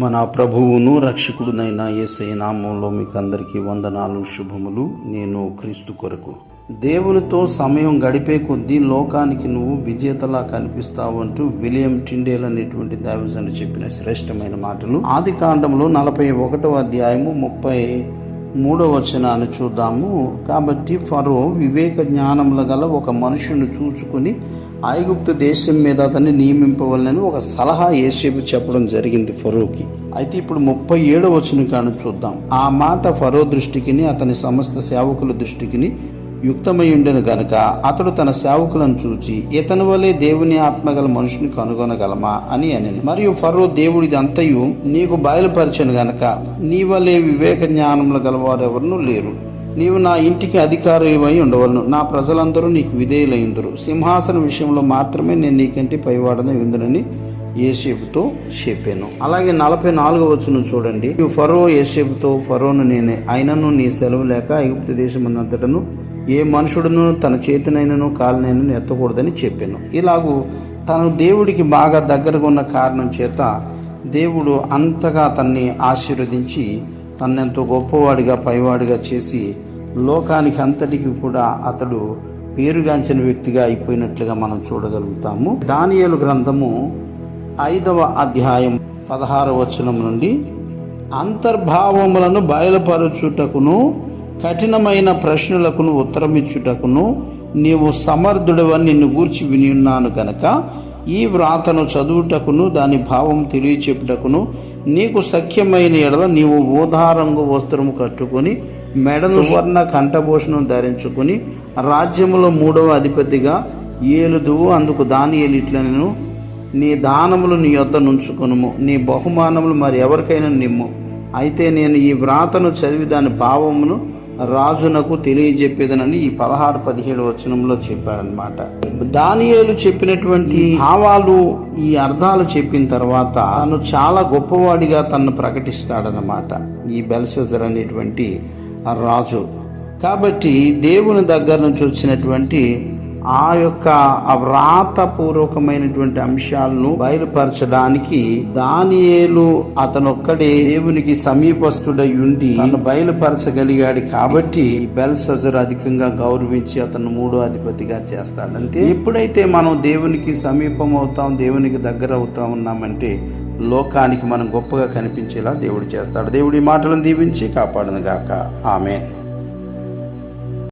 మన ప్రభువును రక్షకుడునైన యేసయ్య నామములో మీకు అందరికీ వందనాలు, శుభములు. నేను క్రీస్తు కొరకు దేవునితో సమయం గడిపే కొద్దీ లోకానికి నువ్వు విజేతలా కనిపిస్తావు అంటూ విలియం టిండేల్ అనేటువంటి దైవజనుడు చెప్పిన శ్రేష్టమైన మాటలు. ఆది కాండంలో 41వ అధ్యాయము 33వ వచనాన్ని చూద్దాము. కాబట్టి ఫరో వివేక జ్ఞానముల గల ఒక మనుషుని చూచుకుని ఐగుప్తు దేశం మీద అతన్ని నియమింపవలనని ఒక సలహా యోసేపు చెప్పడం జరిగింది ఫరోకి. అయితే ఇప్పుడు 37వ వచనం కాను చూద్దాం. ఆ మాట ఫరో దృష్టికిని అతని సమస్త సేవకుల దృష్టికిని యుక్తమై ఉండెను గనుక అతడు తన సేవకులను చూచి, ఇతని వలె దేవుని ఆత్మగల మనుషుని కనుగొనగలమా అని అనెను. మరియు ఫరో, దేవుడిది అంతయు నీకు బయలుపరచను గనక నీ వలె వివేక జ్ఞానములు గలవారెవరూ లేరు. నీవు నా ఇంటికి అధికారమై ఉండవలను, నా ప్రజలందరూ నీకు విధేయులైందురు. సింహాసన విషయంలో మాత్రమే నేను నీకంటే పైవాడనే ఉందునని యోసేపుతో చెప్పాను. అలాగే 44వ వచనం చూడండి. ఫరో యోసేపుతో, ఫరోను నేనే, అయినను నీ సెలవు లేక ఐగుప్తు దేశమంతటను ఏ మనుషుడును తన చేతినైనను కాలినైనను ఎత్తకూడదని చెప్పాను. ఇలాగూ తను దేవుడికి బాగా దగ్గరగా ఉన్న కారణం చేత దేవుడు అంతగా తన్ని ఆశీర్వదించి తన్నెంతో గొప్పవాడిగా పైవాడిగా చేసి లోకానికి అంతటికి కూడా అతడు పేరుగాంచిన వ్యక్తిగా అయిపోయినట్లుగా మనం చూడగలుగుతాము. దానియేలు గ్రంథము 5వ అధ్యాయం 16వ వచనం నుండి, అంతర్భావములను బయలుపరచుటకును కఠినమైన ప్రశ్నలకును ఉత్తరమిచ్చుటకును నీవు సమర్థుడవని నిన్ను గూర్చి విని ఉన్నాను గనక ఈ వ్రాతను చదువుటకును దాని భావం తెలియచెప్పుటకును నీకు సఖ్యమైన ఎడల నీవు ఊదారంగు వస్త్రము కట్టుకొని మెడను వర్ణ కంఠభూషణం ధరించుకుని రాజ్యములో 3వ అధిపతిగా ఏలుదువు. అందుకు దానియేలు ఇట్లనెను, నీ దానములు నీ యొద్ద నుంచుకొనుము, నీ బహుమానములు మరి ఎవరికైనా నిమ్ము. అయితే నేను ఈ వ్రాతను చదివి దాని భావమును రాజునకు తెలియజెప్పేదనని ఈ 16-17 వచనంలో చెప్పాడనమాట. దానియేలు చెప్పినటువంటి భావాలు, ఈ అర్థాలు చెప్పిన తర్వాత తను చాలా గొప్పవాడిగా తను ప్రకటిస్తాడనమాట ఈ బెల్షస్సర్ అనేటువంటి రాజు. కాబట్టి దేవుని దగ్గర నుంచి వచ్చినటువంటి ఆ యొక్క వ్రాతపూర్వకమైనటువంటి అంశాలను బయలుపరచడానికి దానియేలు అతనొక్కడే దేవునికి సమీపస్తుడై ఉండి తను బయలుపరచగలిగాడు. కాబట్టి బెల్షస్సర్ అధికంగా గౌరవించి అతను 3వ అధిపతిగా చేస్తాడు. అంటే ఎప్పుడైతే మనం దేవునికి సమీపం అవుతాం, దేవునికి దగ్గర అవుతా ఉన్నామంటే లోకానికి మనం గొప్పగా కనిపించేలా దేవుడు చేస్తాడు. దేవుడి మాటలను దీవించి కాపాడును గాక. ఆమేన్.